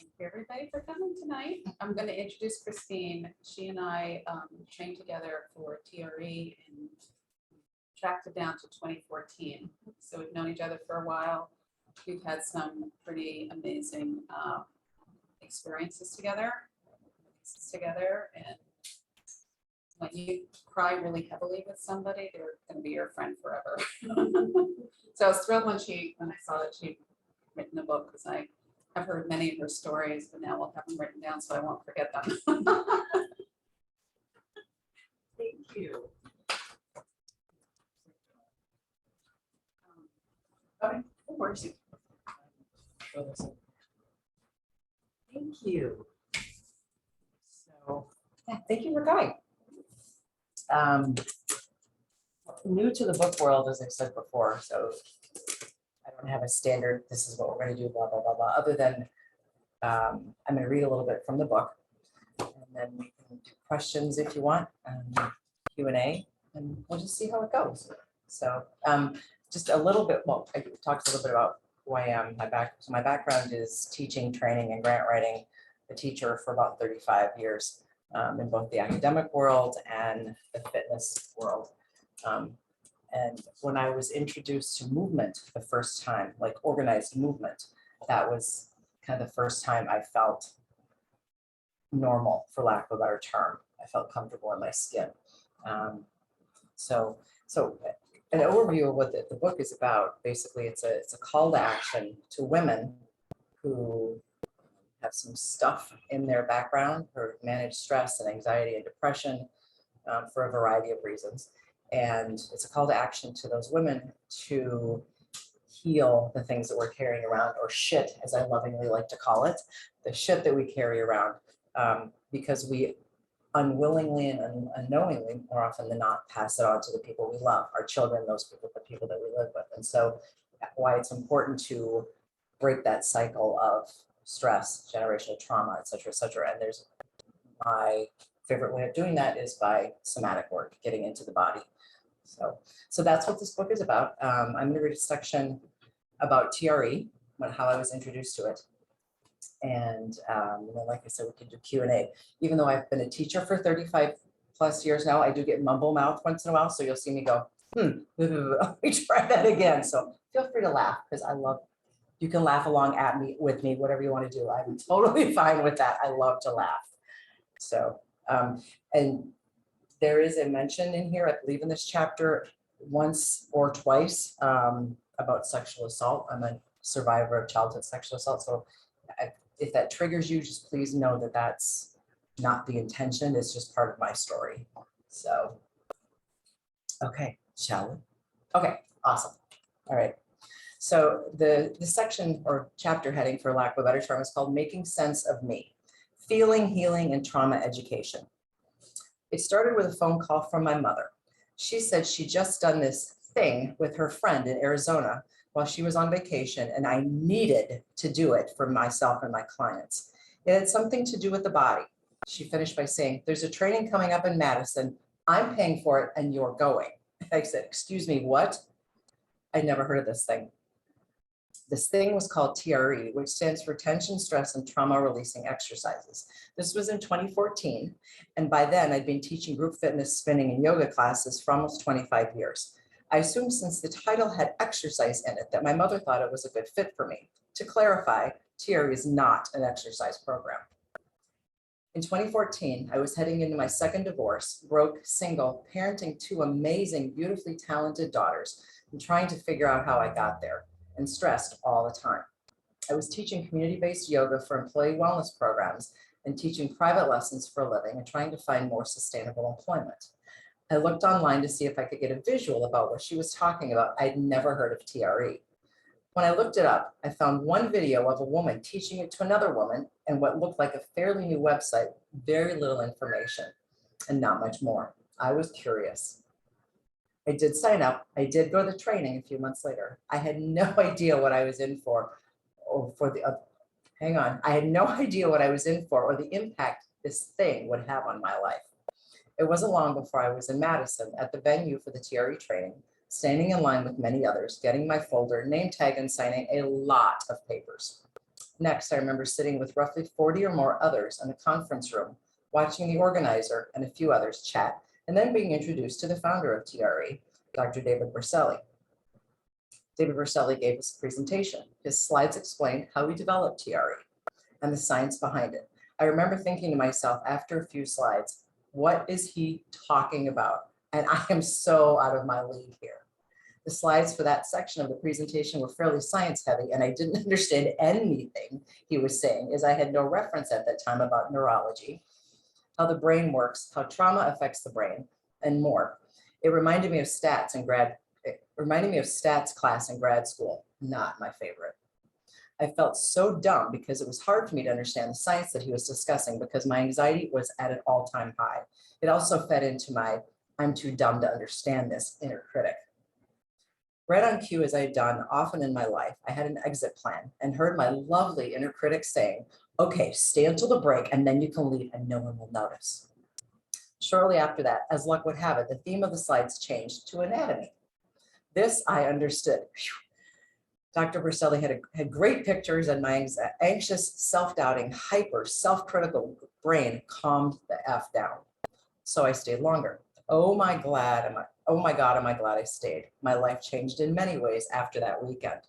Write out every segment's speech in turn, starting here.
you everybody for coming tonight. I'm going to introduce Christine. She and I trained together for TRE and tracked it down to 2014. So we've known each other for a while. We've had some pretty amazing experiences together. And when you cry really heavily with somebody, they're going to be your friend forever. So I was thrilled when I saw that she'd written a book, because I've heard many of her stories, but now we'll have them written down so I won't forget them. Thank you. Okay, where is he? Thank you. So, yeah, thank you for coming. New to the book world, as I've said before, so I don't have a standard, this is what we're going to do, blah, blah, blah, blah, other than I'm going to read a little bit from the book, and then we can do questions if you want, Q&A, and we'll just see how it goes. So just a little bit, well, I talked a little bit about who I am. So my background is teaching, training, and grant writing. A teacher for about 35 years in both the academic world and the fitness world. And when I was introduced to movement the first time, like organized movement, that was kind of the first time I felt normal, for lack of a better term. I felt comfortable in my skin. So an overview of what the book is about, basically it's a call to action to women who have some stuff in their background, or manage stress and anxiety and depression for a variety of reasons. And it's a call to action to those women to heal the things that we're carrying around, or shit, as I lovingly like to call it, the shit that we carry around, because we unwillingly and unknowingly, more often than not, pass it on to the people we love, our children, those people, the people that we live with. And so why it's important to break that cycle of stress, generational trauma, et cetera, and there's my favorite way of doing that is by somatic work, getting into the body. So that's what this book is about. I'm going to read a section about TRE, how I was introduced to it. And like I said, we can do Q&A. Even though I've been a teacher for 35 plus years now, I do get mumble mouth once in a while. So you'll see me go, we try that again. So feel free to laugh, because I love, you can laugh along at me, with me, whatever you want to do. I'm totally fine with that. I love to laugh. So, and there is a mention in here, I believe in this chapter, once or twice about sexual assault. I'm a survivor of childhood sexual assault. So if that triggers you, just please know that that's not the intention. It's just part of my story. So, okay, shall we? Okay, awesome. All right. So the section or chapter heading, for lack of a better term, is called Making Sense of Me, Feeling, Healing, and Trauma Education. It started with a phone call from my mother. She said she'd just done this thing with her friend in Arizona while she was on vacation, and I needed to do it for myself and my clients. It had something to do with the body. She finished by saying, "There's a training coming up in Madison. I'm paying for it and you're going." I said, "Excuse me, what?" I'd never heard of this thing. This thing was called TRE, which stands for Tension, Stress, and Trauma Releasing Exercises. This was in 2014, and by then I'd been teaching group fitness, spinning, and yoga classes for almost 25 years. I assumed since the title had exercise in it that my mother thought it was a good fit for me. To clarify, TRE is not an exercise program. In 2014, I was heading into my second divorce, broke, single, parenting two amazing, beautifully talented daughters, and trying to figure out how I got there, and stressed all the time. I was teaching community-based yoga for employee wellness programs and teaching private lessons for a living and trying to find more sustainable employment. I looked online to see if I could get a visual about what she was talking about. I'd never heard of TRE. When I looked it up, I found one video of a woman teaching it to another woman and what looked like a fairly new website, very little information and not much more. I was curious. I did sign up. I did go to the training a few months later. I had no idea what I was in for, I had no idea what I was in for or the impact this thing would have on my life. It wasn't long before I was in Madison at the venue for the TRE training, standing in line with many others, getting my folder, name tag, and signing a lot of papers. Next, I remember sitting with roughly 40 or more others in a conference room, watching the organizer and a few others chat, and then being introduced to the founder of TRE, Dr. David Berselli. David Berselli gave us a presentation. His slides explained how we developed TRE and the science behind it. I remember thinking to myself after a few slides, what is he talking about? And I am so out of my league here. The slides for that section of the presentation were fairly science heavy, and I didn't understand anything he was saying, as I had no reference at that time about neurology, how the brain works, how trauma affects the brain, and more. It reminded me of stats class in grad school, not my favorite. I felt so dumb because it was hard for me to understand the science that he was discussing because my anxiety was at an all-time high. It also fed into my I'm too dumb to understand this inner critic. Right on cue, as I had done often in my life, I had an exit plan and heard my lovely inner critic saying, okay, stay until the break and then you can leave and no one will notice. Shortly after that, as luck would have it, the theme of the slides changed to anatomy. This I understood. Whew. Dr. Berselli had great pictures, and my anxious, self-doubting, hyper, self-critical brain calmed the F down. So I stayed longer. Oh my God, am I glad I stayed. My life changed in many ways after that weekend.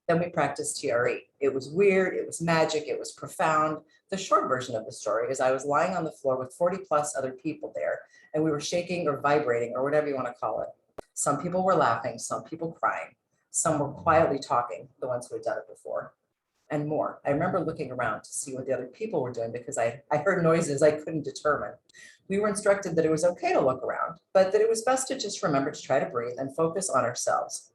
Then we practiced TRE. It was weird, it was magic, it was profound. The short version of the story is I was lying on the floor with 40 plus other people there, and we were shaking or vibrating or whatever you want to call it. Some people were laughing, some people crying. Some were quietly talking, the ones who had done it before, and more. I remember looking around to see what the other people were doing because I heard noises I couldn't determine. We were instructed that it was okay to look around, but that it was best to just remember to try to breathe and focus on ourselves.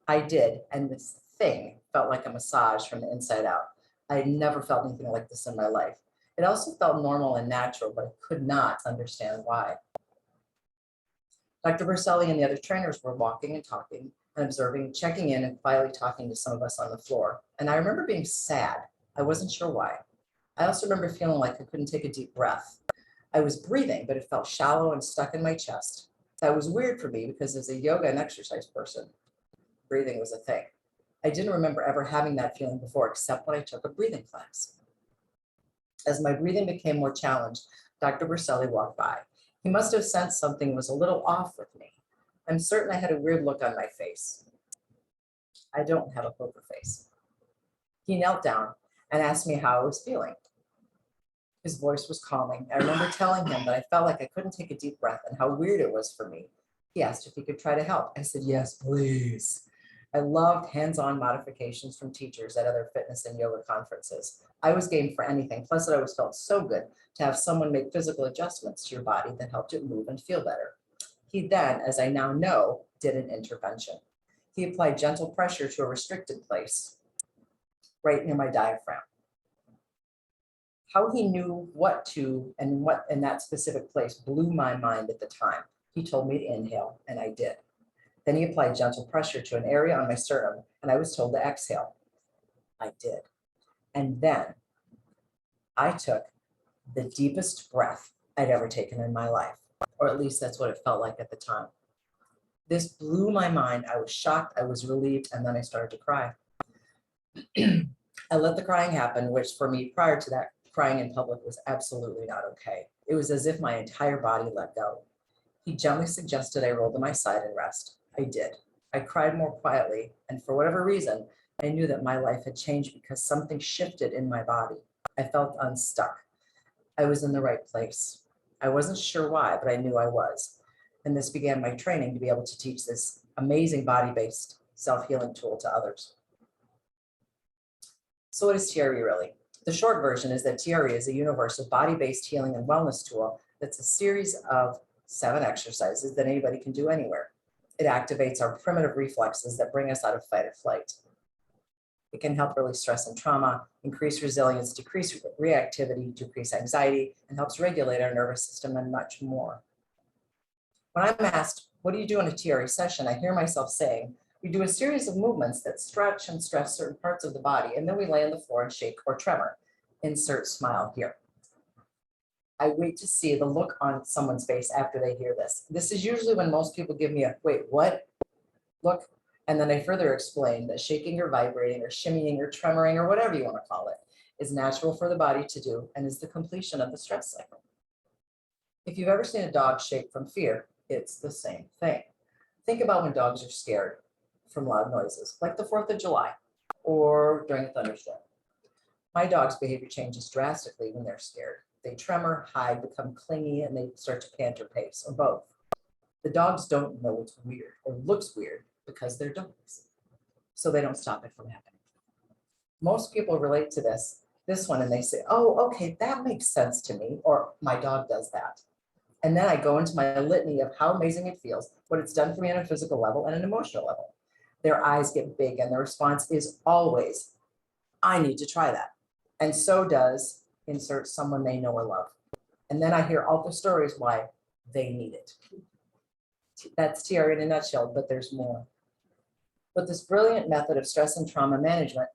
I did, and this thing felt like a massage from the inside out. I had never felt anything like this in my life. It also felt normal and natural, but I could not understand why. Dr. Berselli and the other trainers were walking and talking and observing, checking in and quietly talking to some of us on the floor. And I remember being sad. I wasn't sure why. I also remember feeling like I couldn't take a deep breath. I was breathing, but it felt shallow and stuck in my chest. That was weird for me because as a yoga and exercise person, breathing was a thing. I didn't remember ever having that feeling before, except when I took a breathing class. As my breathing became more challenged, Dr. Berselli walked by. He must have sensed something was a little off with me. I'm certain I had a weird look on my face. I don't have a poker face. He knelt down and asked me how I was feeling. His voice was calming. I remember telling him that I felt like I couldn't take a deep breath and how weird it was for me. He asked if he could try to help. I said, yes, please. I loved hands-on modifications from teachers at other fitness and yoga conferences. I was game for anything. Plus, it always felt so good to have someone make physical adjustments to your body that helped it move and feel better. He then, as I now know, did an intervention. He applied gentle pressure to a restricted place right near my diaphragm. How he knew what to and what in that specific place blew my mind at the time. He told me to inhale, and I did. Then he applied gentle pressure to an area on my sternum, and I was told to exhale. I did. And then I took the deepest breath I'd ever taken in my life, or at least that's what it felt like at the time. This blew my mind. I was shocked, I was relieved, and then I started to cry. I let the crying happen, which for me prior to that, crying in public was absolutely not okay. It was as if my entire body let go. He gently suggested I roll to my side and rest. I did. I cried more quietly, and for whatever reason, I knew that my life had changed because something shifted in my body. I felt unstuck. I was in the right place. I wasn't sure why, but I knew I was. And this began my training to be able to teach this amazing body-based self-healing tool to others. So what is TRE really? The short version is that TRE is a universal body-based healing and wellness tool that's a series of 7 exercises that anybody can do anywhere. It activates our primitive reflexes that bring us out of fight or flight. It can help release stress and trauma, increase resilience, decrease reactivity, decrease anxiety, and helps regulate our nervous system and much more. When I'm asked, what do you do in a TRE session? I hear myself saying, we do a series of movements that stretch and stress certain parts of the body, and then we lay on the floor and shake or tremor. Insert smile here. I wait to see the look on someone's face after they hear this. This is usually when most people give me a, wait, what? Look, And then I further explained that shaking or vibrating or shimmying or tremoring or whatever you want to call it is natural for the body to do and is the completion of the stress cycle. If you've ever seen a dog shake from fear, it's the same thing. Think about when dogs are scared from loud noises, like the 4th of July or during a thunderstorm. My dog's behavior changes drastically when they're scared. They tremor, hide, become clingy, and they start to pant or pace, or both. The dogs don't know it's weird or looks weird because they're dogs, so they don't stop it from happening. Most people relate to this one, and they say, oh, okay, that makes sense to me, or my dog does that. And then I go into my litany of how amazing it feels, what it's done for me on a physical level and an emotional level. Their eyes get big, and their response is always, I need to try that. And so does insert someone they know or love. And then I hear all the stories why they need it. That's TR in a nutshell, but there's more. But this brilliant method of stress and trauma management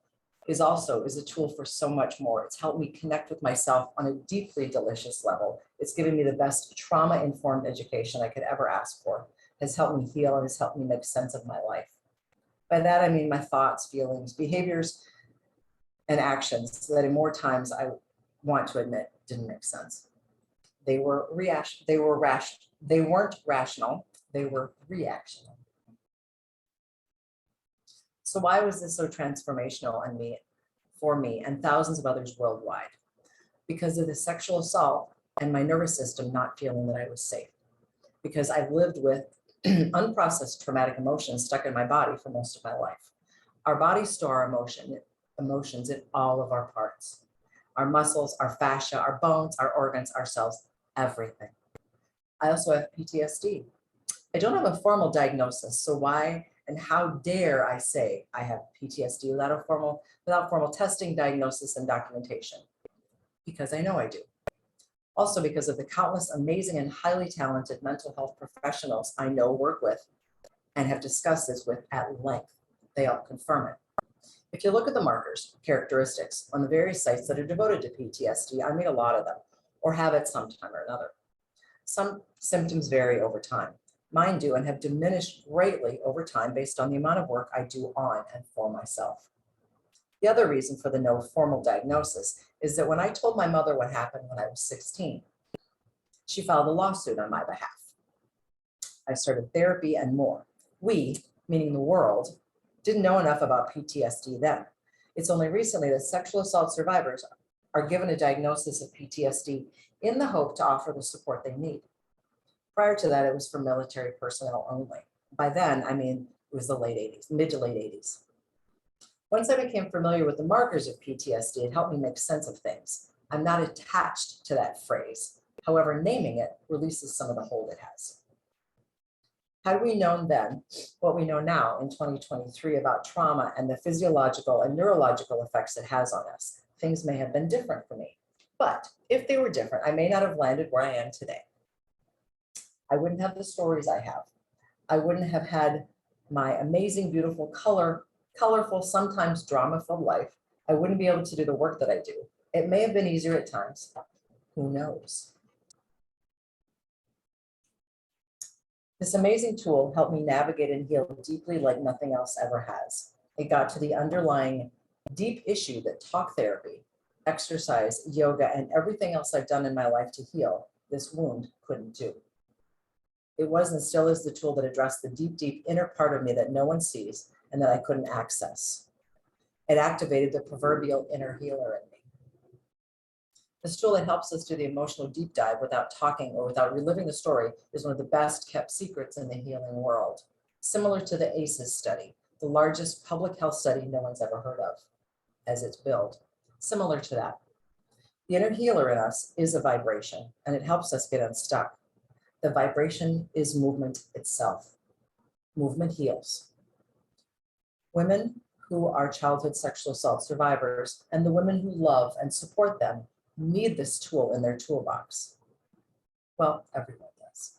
is a tool for so much more. It's helped me connect with myself on a deeply delicious level. It's given me the best trauma-informed education I could ever ask for. Has helped me heal and has helped me make sense of my life. By that, I mean my thoughts, feelings, behaviors, and actions that in more times I want to admit didn't make sense. They weren't rational, they were reactional. So why was this so transformational for me and thousands of others worldwide? Because of the sexual assault and my nervous system not feeling that I was safe. Because I've lived with unprocessed traumatic emotions stuck in my body for most of my life. Our bodies store emotions in all of our parts. Our muscles, our fascia, our bones, our organs, our cells, everything. I also have PTSD. I don't have a formal diagnosis, so why and how dare I say I have PTSD without formal testing, diagnosis, and documentation? Because I know I do. Also because of the countless amazing and highly talented mental health professionals I know, work with, and have discussed this with at length. They all confirm it. If you look at the markers, characteristics on the various sites that are devoted to PTSD, I meet a lot of them, or have at some time or another. Some symptoms vary over time. Mine do and have diminished greatly over time based on the amount of work I do on and for myself. The other reason for the no formal diagnosis is that when I told my mother what happened when I was 16, she filed a lawsuit on my behalf. I started therapy and more. We, meaning the world, didn't know enough about PTSD then. It's only recently that sexual assault survivors are given a diagnosis of PTSD in the hope to offer the support they need. Prior to that, it was for military personnel only. By then, I mean, it was the late 80s, mid to late 80s. Once I became familiar with the markers of PTSD, it helped me make sense of things. I'm not attached to that phrase. However, naming it releases some of the hold it has. Had we known then what we know now in 2023 about trauma and the physiological and neurological effects it has on us, things may have been different for me. But if they were different, I may not have landed where I am today. I wouldn't have the stories I have. I wouldn't have had my amazing, beautiful, colorful, sometimes drama-filled life. I wouldn't be able to do the work that I do. It may have been easier at times. Who knows? This amazing tool helped me navigate and heal deeply like nothing else ever has. It got to the underlying deep issue that talk therapy, exercise, yoga, and everything else I've done in my life to heal this wound couldn't do. It was and still is the tool that addressed the deep, deep inner part of me that no one sees and that I couldn't access. It activated the proverbial inner healer in me. This tool that helps us do the emotional deep dive without talking or without reliving the story is one of the best kept secrets in the healing world. Similar to the ACEs study, the largest public health study no one's ever heard of, as it's billed. Similar to that. The inner healer in us is a vibration, and it helps us get unstuck. The vibration is movement itself. Movement heals. Women who are childhood sexual assault survivors and the women who love and support them need this tool in their toolbox. Well, everyone does.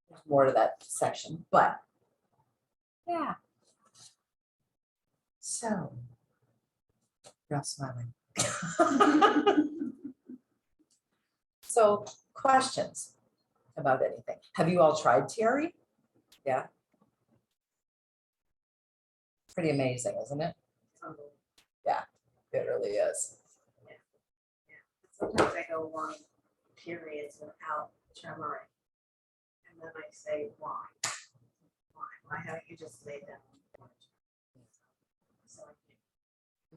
There's more to that section, but yeah. So, you're all smiling. So questions about anything? Have you all tried TRE? Yeah. Pretty amazing, isn't it? Yeah, it really is. Sometimes I go long periods without turmeric. And then I say, why? Why haven't you just made that? So I